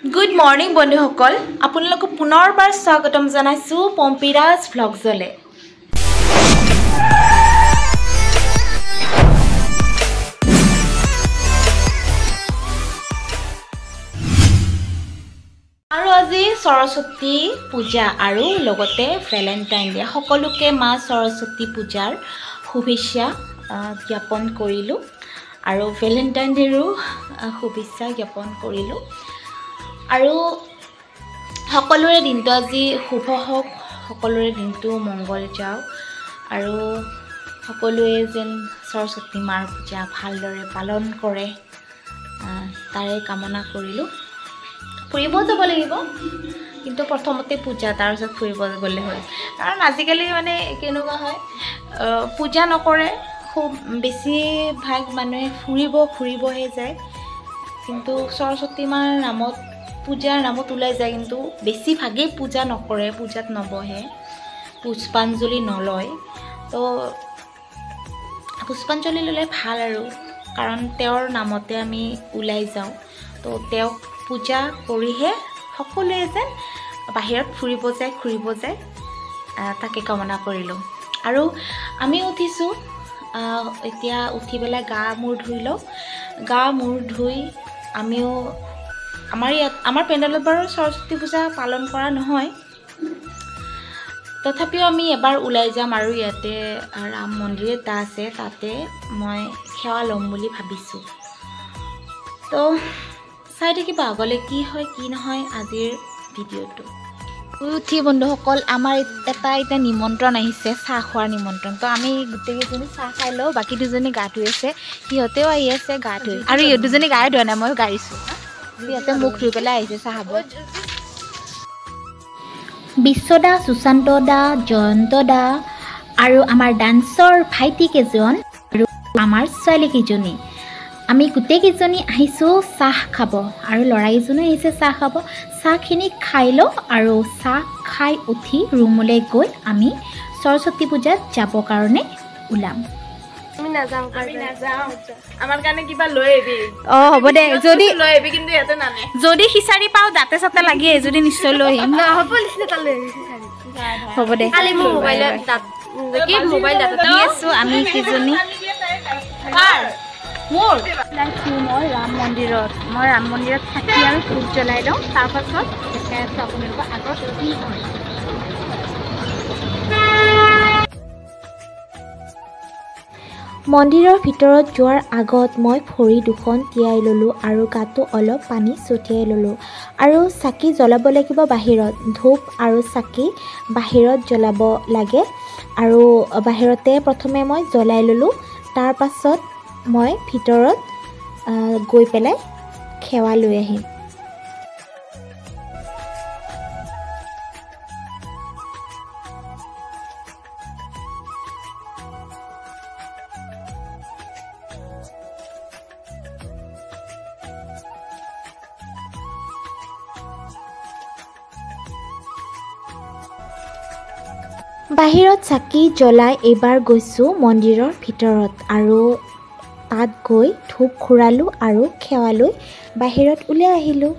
Good morning বন্ধুসকল আপোনালোকক পুনৰবাৰ স্বাগতম জনাইছো পম্পিৰাজ ভ্লগজলে আৰু আজি সৰস্বতী পূজা আৰু লগতে ভ্যালেন্টাইন ডে সকলোকে মা সৰস্বতী পূজাৰ শুভেচ্ছা জ্ঞাপন কৰিলো আৰু ভ্যালেন্টাইন ডেৰো শুভেচ্ছা জ্ঞাপন কৰিলো আৰু সকলোৰে দিনটো আজি শুভ হওক সকলোৰে দিনটো মংগল যাওক আৰু সকলোৱে যেন সৰস্বতী মাৰ পূজা ভালদৰে পালন কৰে তাৰে কামনা কৰিলো ফুৰিব যাব লাগিব কিন্তু প্ৰথমতে পূজা তাৰ পিছত ফুৰিব গ'লে হ'ল কাৰণ আজিকালি মানে কেনেকুৱা হয় পূজা নকৰে খুব বেছি ভাগ মানুহে ফুৰিবহে যায় কিন্তু সৰস্বতী মাৰ নামত পূজাৰ নামত ওলাই যায় কিন্তু বেছি ভাগে পূজা নকৰে পূজাত নবহে পুষ্পাঞ্জলি নলয় তো পুষ্পাঞ্জলি ল'লে ভাল আৰু কাৰণ তেওঁৰ নামতে আমি ওলাই যাওঁ তো তেওঁক পূজা কৰিহে সকলোৱে যেন বাহিৰত ফুৰিব যায় তাকে কামনা কৰিলোঁ আৰু আমি উঠিছোঁ এতিয়া উঠি পেলাই গা মূৰ ধুই আমিও আমাৰ পেণ্ডেলত বাৰু সৰস্বতী পূজা পালন কৰা নহয় তথাপিও আমি এবাৰ ওলাই যাম আৰু ইয়াতে ৰাম মন্দিৰ এটা আছে তাতে মই সেৱা ল'ম বুলি ভাবিছোঁ তো চাই থাকিব আগলৈ কি হয় কি নহয় আজিৰ ভিডিঅ'টো উঠি বন্ধুসকল আমাৰ এটা এতিয়া নিমন্ত্ৰণ আহিছে চাহ খোৱাৰ নিমন্ত্ৰণ তো আমি গোটেইকেইজনী চাহ খাই লওঁ বাকী দুজনী গা ধুই আছে সিহঁতেও আহি আছে গা ধুই আৰু ইহঁত দুজনী গায়ে ধোৱা নাই মই গাড়িছোঁ সিহঁতে মুখ ধুই পেলাই আহিছে চাহাবত বিশ্বদা সুশান্ত দা জয়ন্ত দা আৰু আমাৰ ডান্সৰ ভাইটি কেইজন আৰু আমাৰ ছোৱালী কেইজনী আমি গোটেইকেইজনী আহিছোঁ চাহ খাব আৰু ল'ৰাকেইজনো আহিছে চাহ খাব চাহখিনি খাই লওঁ আৰু চাহ খাই উঠি ৰুমলৈ গৈ আমি সৰস্বতী পূজাত যাবৰ কাৰণে ওলাম আমি নাযাওঁ আমাৰ কাৰণে কিবা লৈ আহিবি হ'ব দে যদি লৈ আহিবি কিন্তু ইয়াতে নানে যদি খিচাৰি পাওঁ দাঁতে চাতে লাগে যদি নিশ্চয় লৈ আহিম হ'ব দে খালি মোৰ মোবাইলত মোবাইল ডাটা দি আছোঁ আমি কেইজনী মই ৰাম মন্দিৰত চাকি আৰু ধূপ জ্বলাই লওঁ তাৰপাছত দেখাই আছোঁ আপোনালোকৰ আগত কি হয় মন্দিৰৰ ভিতৰত যোৱাৰ আগত মই ভৰি দুখন তিয়াই ল'লোঁ আৰু গাটো অলপ পানী ছটিয়াই ল'লোঁ আৰু চাকি জ্বলাব লাগিব বাহিৰত ধূপ আৰু চাকি বাহিৰত জ্বলাব লাগে আৰু বাহিৰতে প্ৰথমে মই জ্বলাই ল'লোঁ তাৰ পাছত মই ভিতৰত গৈ পেলাই সেৱা লৈ আহিম বাহিৰত চাকি জ্বলাই এইবাৰ গৈছোঁ মন্দিৰৰ ভিতৰত আৰু তাত গৈ ধূপ ঘূৰালোঁ আৰু সেৱা লৈ বাহিৰত ওলাই আহিলোঁ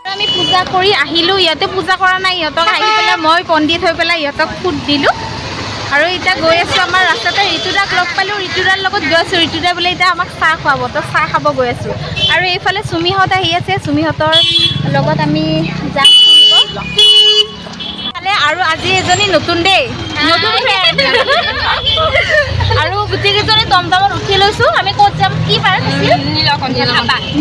আমি পূজা কৰি আহিলোঁ ইয়াতে পূজা কৰা নাই ইহঁতক আহি পেলাই মই পণ্ডিত হৈ পেলাই ইহঁতক ফুট দিলোঁ আৰু এতিয়া গৈ আছোঁ আমাৰ ৰাস্তাতে ঋতুদাক লগ পালোঁ ঋতুদাৰ লগত গৈ আছোঁ ঋতুদা বোলে এতিয়া আমাক চাহ খুৱাব তো চাহ খাব গৈ আছোঁ আৰু এইফালে চুমিহঁত আহি আছে চুমিহঁতৰ লগত আমি যাম আৰু আজি এজনী নতুন দেই নতুন ফ্ৰেণ্ড আৰু গোটেইকেইজনী টমটমত উঠি লৈছোঁ আমি ক'ত যাম কি পাৰ্ক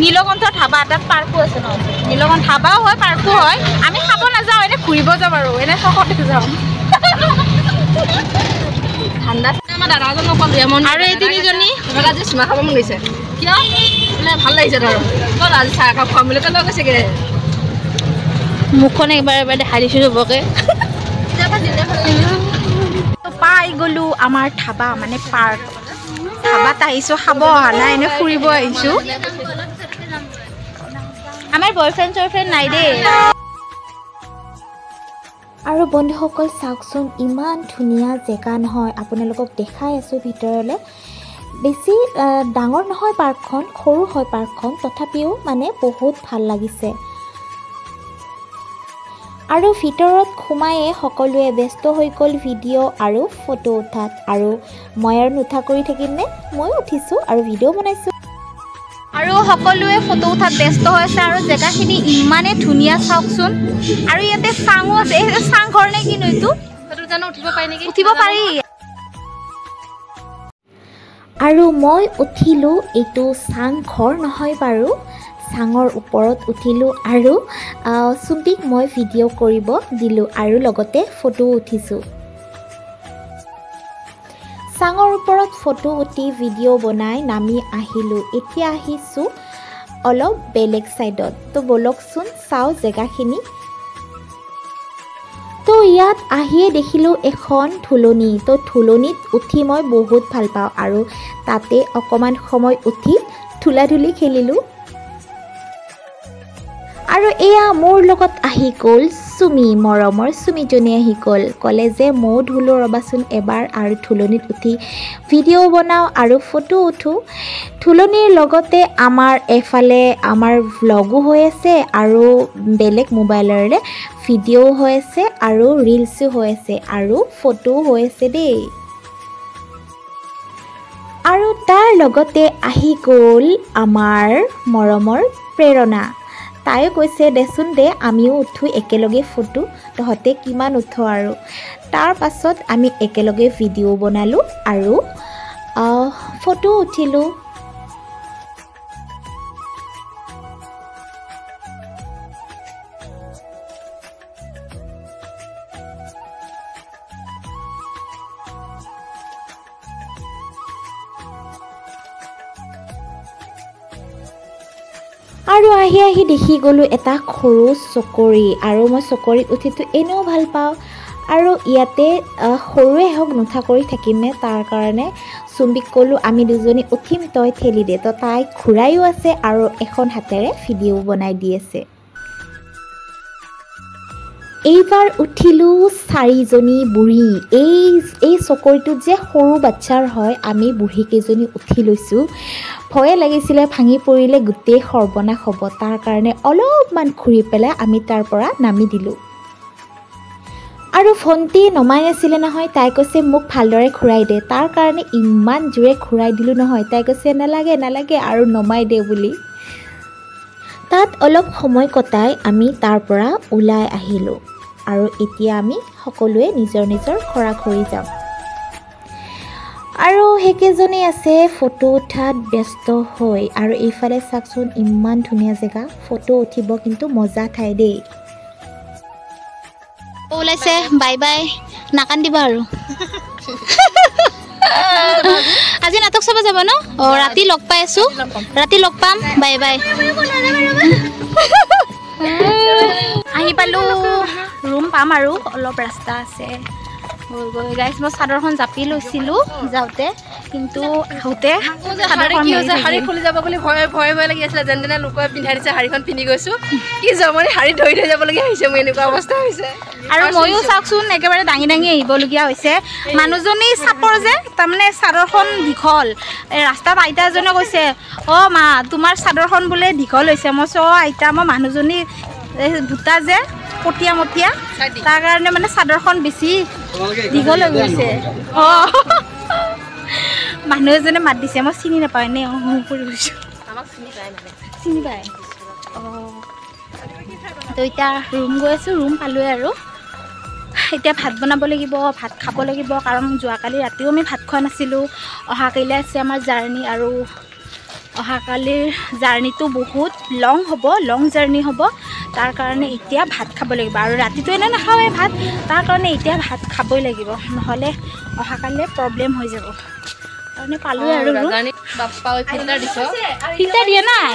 নীলকণ্ঠ ধাবা তাত পাৰ্কো আছে ন নীলকণ্ঠ ধাবাও হয় পাৰ্কো হয় আমি খাব নাযাওঁ এনেই ঘূৰিব যাম আৰু এনেই চকতে যাওঁ ঠাণ্ডা আমাৰ দাদাজনক আৰু এই তিনিজনী আজি চুমা খাব মন গৈছে কিয় বোলে ভাল লাগিছে ধৰ ক'ত আজি চাহ একাপ খুৱাম বুলি লৈ গৈছেগৈ মুখখন এবাৰ দেখাই দিছোঁ চবকে পাই গ'লোঁ আমাৰ ধাবা মানে পাৰ্ক ধাবাত আহিছোঁ খাব অহা নাই এনেই ফুৰিব আহিছোঁ আমাৰ বয়ফ্ৰেণ্ড চয়ফ্ৰেণ্ড নাই দেই আৰু বন্ধুসকল চাওকচোন ইমান ধুনীয়া জেগা নহয় আপোনালোকক দেখাই আছোঁ ভিতৰলৈ বেছি ডাঙৰ নহয় পাৰ্কখন সৰু হয় পাৰ্কখন তথাপিও মানে বহুত ভাল লাগিছে আৰু ভিতৰত সোমায়ে সকলোৱে ব্যস্ত হৈ গ'ল ভিডিঅ' আৰু ফটো উঠাত আৰু মই আৰু নুঠা কৰি থাকিমনে মই উঠিছোঁ আৰু ভিডিঅ' বনাইছোঁ আৰু সকলোৱে ফটো উঠাত ব্যস্ত হৈছে আৰু জেগাখিনি ইমানে ধুনীয়া চাওকচোন আৰু ইয়াতে চাঙো আছে এই চাং ঘৰ নে কিনো এইটো জানো উঠিব পাৰি নেকি উঠিব পাৰি আৰু মই উঠিলোঁ এইটো চাং ঘৰ নহয় বাৰু চাঙৰ ওপৰত উঠিলোঁ আৰু চুম্পিক মই ভিডিঅ' কৰিব দিলোঁ আৰু লগতে ফটো উঠিছোঁ চাঙৰ ওপৰত ফটো উঠি ভিডিঅ' বনাই নামি আহিলোঁ এতিয়া আহিছোঁ অলপ বেলেগ ছাইডত তো বলকচোন চাওঁ জেগাখিনি তো ইয়াত আহিয়ে দেখিলোঁ এখন থুলনি তো থুলনিত উঠি মই বহুত ভাল পাওঁ আৰু তাতে অকণমান সময় উঠি ধূলা-ধূলি খেলিলোঁ আৰু এয়া মোৰ লগত আহি গ'ল চুমি মৰমৰ চুমিজনী আহি গ'ল ক'লে যে ময়ো ধুলো ৰ'বাচোন এবাৰ আৰু থুলনিত উঠি ভিডিঅ' বনাওঁ আৰু ফটো উঠোঁ থুলনিৰ লগতে আমাৰ এফালে আমাৰ ভ্লগো হৈ আছে আৰু বেলেগ মোবাইলৰে ভিডিঅ' হৈ আছে আৰু ৰিলছো হৈ আছে আৰু ফটোও হৈ আছে দেই আৰু তাৰ লগতে আহি গ'ল আমাৰ মৰমৰ প্ৰেৰণা তাইও কৈছে দেচোন দে আমিও উঠো একেলগে ফটো তহঁতে কিমান উঠ আৰু তাৰ পাছত আমি একেলগে ভিডিঅ' বনালোঁ আৰু ফটো উঠিলোঁ আৰু আহি আহি দেখি গ'লোঁ এটা সৰু চকৰি আৰু মই চকৰিত উঠিতো এনেও ভাল পাওঁ আৰু ইয়াতে সৰুৱে হওক নুঠা কৰি থাকিমনে তাৰ কাৰণে চুম্বিক ক'লোঁ আমি দুজনী উঠিম তই ঠেলি দে তো তাই ঘূৰায়ো আছে আৰু এখন হাতেৰে ভিডিঅ' বনাই দি আছে এইবাৰ উঠিলোঁ চাৰিজনী বুঢ়ী এই চকৰিটোত যে সৰু বাচ্চাৰ হয় আমি বুঢ়ীকেইজনী উঠি লৈছোঁ ভয়ে লাগিছিলে ভাঙি পৰিলে গোটেই সৰ্বনাশ হ'ব তাৰ কাৰণে অলপমান ঘূৰি পেলাই আমি তাৰ পৰা নামি দিলোঁ আৰু ভণ্টি নমাই নাছিলে নহয় তাই কৈছে মোক ভালদৰে ঘূৰাই দে তাৰ কাৰণে ইমান জোৰে ঘূৰাই দিলোঁ নহয় তাই কৈছে নালাগে নালাগে আৰু নমাই দে বুলি তাত অলপ সময় কটাই আমি তাৰ পৰা ওলাই আহিলোঁ আৰু এতিয়া আমি সকলোৱে নিজৰ নিজৰ খৰা-খৰি যাম আৰু সেইকেইজনী আছে ফটো উঠাত ব্যস্ত হৈ আৰু এইফালে চাওকচোন ইমান ধুনীয়া জেগা ফটো উঠিব কিন্তু মজা ঠাই দেই ওলাইছে বাই বাই নাকান্দিবা আৰু আজি নাটক চাব যাব ন ৰাতি লগ পাই আছোঁ ৰাতি লগ পাম বাই বাই আহি পালোঁ ৰুম পাম আৰু অলপ ৰাস্তা আছে গৈ গাইছ মই চাদৰখন জাপি লৈছিলোঁ যাওঁতে কিন্তু আহোঁতে শাৰী খুলি যাব বুলি ভয় লাগি আছিলে যেন যেনে লোকে পিন্ধাই দিছে শাৰীখন পিন্ধি গৈছোঁ কি জমনি শাৰী ধৰি ধৰি যাবলগীয়া হৈছে মোৰ এনেকুৱা অৱস্থা হৈছে আৰু ময়ো চাওকচোন একেবাৰে দাঙি দাঙি আহিবলগীয়া হৈছে মানুহজনী চাপৰ যে তাৰমানে চাদৰখন দীঘল ৰাস্তাত আইতা এজনে কৈছে অ' মা তোমাৰ চাদৰখন বোলে দীঘল হৈছে মই কৈছোঁ অ' আইতা মই মানুহজনী দুটা যে পটীয়া মটীয়া তাৰ কাৰণে মানে চাদৰখন বেছি দীঘল হৈ গৈছে অঁ মানুহ এজনে মাত দিছে মই চিনি নাপাওঁ এনেই কৰি গৈছোঁ চিনি পায় অঁ তো এতিয়া ৰুম গৈ আছোঁ ৰুম পালোঁৱে আৰু এতিয়া ভাত বনাব লাগিব ভাত খাব লাগিব কাৰণ যোৱাকালি ৰাতিও আমি ভাত খোৱা নাছিলোঁ অহাকাইলৈ আছে আমাৰ জাৰ্ণি আৰু অহাকালিৰ জাৰ্ণিটো বহুত লং জাৰ্ণি হ'ব তাৰ কাৰণে এতিয়া ভাত খাব লাগিব আৰু ৰাতিটো এনেই নাখাওঁৱে ভাত তাৰ কাৰণে এতিয়া ভাত খাবই লাগিব নহ'লে অহাকালিলৈ প্ৰব্লেম হৈ যাব কাৰণে পালোঁৱে আৰু ফিল্টাৰ দিয়া নাই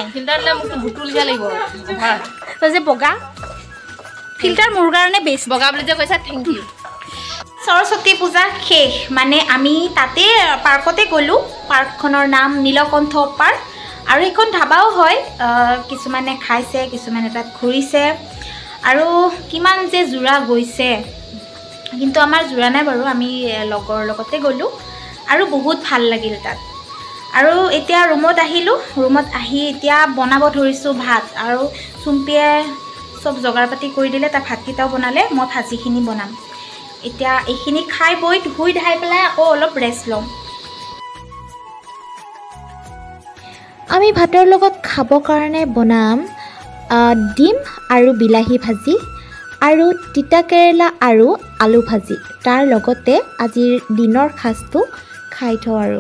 তই যে বগা ফিল্টাৰ মোৰ কাৰণে বেষ্ট বগা বুলি যে কৈছা থেংক ইউ সৰস্বতী পূজা শেষ মানে আমি তাতে পাৰ্কতে গ'লোঁ পাৰ্কখনৰ নাম নীলকণ্ঠ পাৰ্ক আৰু এইখন ধাবাও হয় কিছুমানে খাইছে কিছুমানে তাত ঘূৰিছে আৰু কিমান যে জোৰা গৈছে কিন্তু আমাৰ জোৰা নাই বাৰু, আমি লগৰ লগতে গ'লোঁ আৰু বহুত ভাল লাগিল তাত। আৰু এতিয়া ৰুমত আহিলোঁ, ৰুমত আহি এতিয়া বনাব ধৰিছোঁ ভাত, আৰু চুম্পিয়ে চব যোগাৰ পাতি কৰি দিলে, তাত ভাতকেইটাও বনালে, মই ভাজিখিনি বনাম। এতিয়া এইখিনি খাই বৈ ধুই ধাই পেলাই আকৌ অলপ ৰেষ্ট ল'ম। আমি ভাতৰ লগত খাব কাৰণে বনাম ডিম আৰু বিলাহী ভাজি আৰু তিতা কেৰেলা আৰু আলু ভাজি। তাৰ লগতে আজিৰ দিনৰ সাজটো খাই থওঁ আৰু।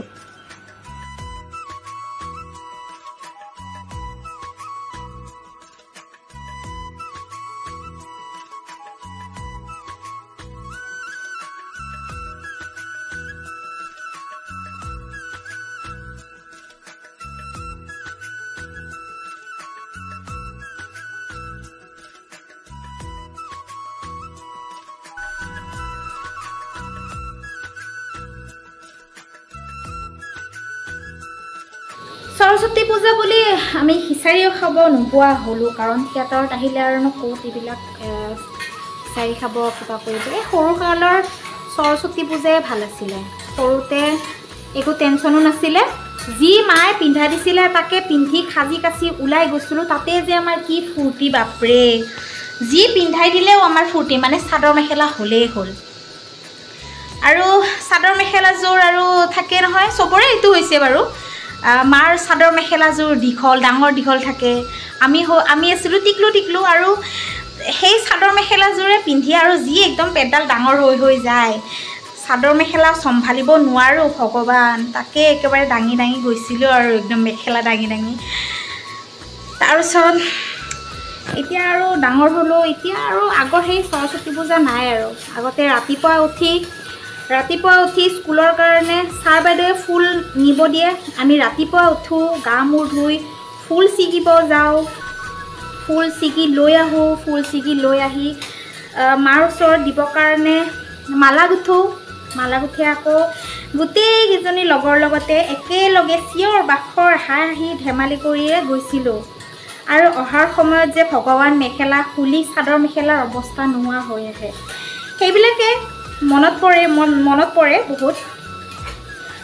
সৰস্বতী পূজা বুলি আমি খিচাৰিও খাব নোপোৱা হ'লোঁ, কাৰণ থিয়েটাৰত আহিলে আৰুনো ক'ত এইবিলাক খিচাৰি খাব কিবা কৰিব। এই সৰুকালৰ সৰস্বতী পূজাই ভাল আছিলে। সৰুতে একো টেনশ্যনো নাছিলে, যি মায়ে পিন্ধা দিছিলে তাকে পিন্ধি সাজি কাচি ওলাই গৈছিলোঁ। তাতে যে আমাৰ কি ফূৰ্তি বাপৰে, যি পিন্ধাই দিলেও আমাৰ ফূৰ্তি, মানে চাদৰ মেখেলা হ'লেই হ'ল। আৰু চাদৰ মেখেলাযোৰ আৰু থাকে নহয়, চবৰে এইটো হৈছে বাৰু। মাৰ চাদৰ মেখেলাযোৰ দীঘল, ডাঙৰ দীঘল থাকে। আমি আছিলোঁ টিকলো, আৰু সেই চাদৰ মেখেলাযোৰে পিন্ধি আৰু যি একদম পেটডাল ডাঙৰ হৈ যায়, চাদৰ মেখেলা চম্ভালিব নোৱাৰোঁ ভগৱান। তাকে একেবাৰে দাঙি গৈছিলোঁ আৰু একদম মেখেলা দাঙি। তাৰপিছত এতিয়া আৰু ডাঙৰ হ'লোঁ, এতিয়া আৰু আগৰ সেই সৰস্বতী পূজা নাই আৰু। আগতে ৰাতিপুৱা উঠি স্কুলৰ কাৰণে ছাৰ বাইদেৱে ফুল নিব দিয়ে, আমি ৰাতিপুৱা উঠোঁ, গা মূৰ ধুই ফুল ছিগিব যাওঁ, ফুল ছিগি লৈ আহোঁ, ফুল ছিগি লৈ আহি মাৰ ওচৰত দিবৰ কাৰণে মালা গুঠোঁ, মালা গুঠি আকৌ গোটেইকেইজনী লগৰ লগতে একেলগে চিঞৰ বাখৰ হাঁহি ধেমালি কৰিয়ে গৈছিলোঁ। আৰু অহাৰ সময়ত যে ভগৱান মেখেলা খুলি চাদৰ মেখেলাৰ অৱস্থা নোহোৱা হৈ আহে, সেইবিলাকে মনত পৰে বহুত।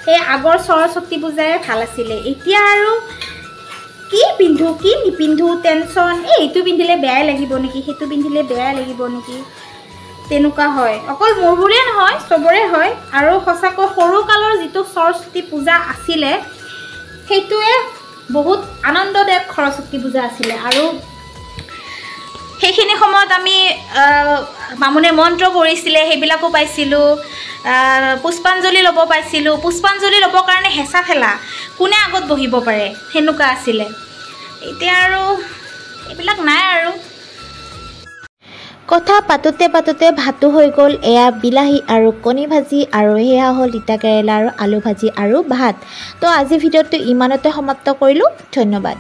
সেই আগৰ সৰস্বতী পূজাই ভাল আছিলে। এতিয়া আৰু কি পিন্ধোঁ কি নিপিন্ধোঁ টেনশ্যন, এইটো পিন্ধিলে বেয়াই লাগিব নেকি, সেইটো পিন্ধিলে বেয়াই লাগিব নেকি, তেনেকুৱা হয়। অকল মোৰ বুলিয়ে নহয়, চবৰে হয়। আৰু সঁচাকৈ সৰুকালৰ যিটো সৰস্বতী পূজা আছিলে, সেইটোৱে বহুত আনন্দদায়ক সৰস্বতী পূজা আছিলে। আৰু সেইখিনি সময়ত আমি বামুণে মন্ত্ৰ কৰিছিলে, সেইবিলাকো পাইছিলোঁ। পুষ্পাঞ্জলি ল'ব পাইছিলোঁ। পুষ্পাঞ্জলি ল'বৰ কাৰণে হেঁচা ঠেলা, কোনে আগত বহিব পাৰে, সেনেকুৱা আছিলে। এতিয়া আৰু এইবিলাক নাই আৰু। কথা পাতোতে ভাতো হৈ গ'ল। এয়া বিলাহী আৰু কণী ভাজি, আৰু সেয়া হ'ল তিতা কেৰেলা আৰু আলু ভাজি আৰু ভাত। তো আজি ভিডিঅ'টো ইমানতে সমাপ্ত কৰিলোঁ। ধন্যবাদ।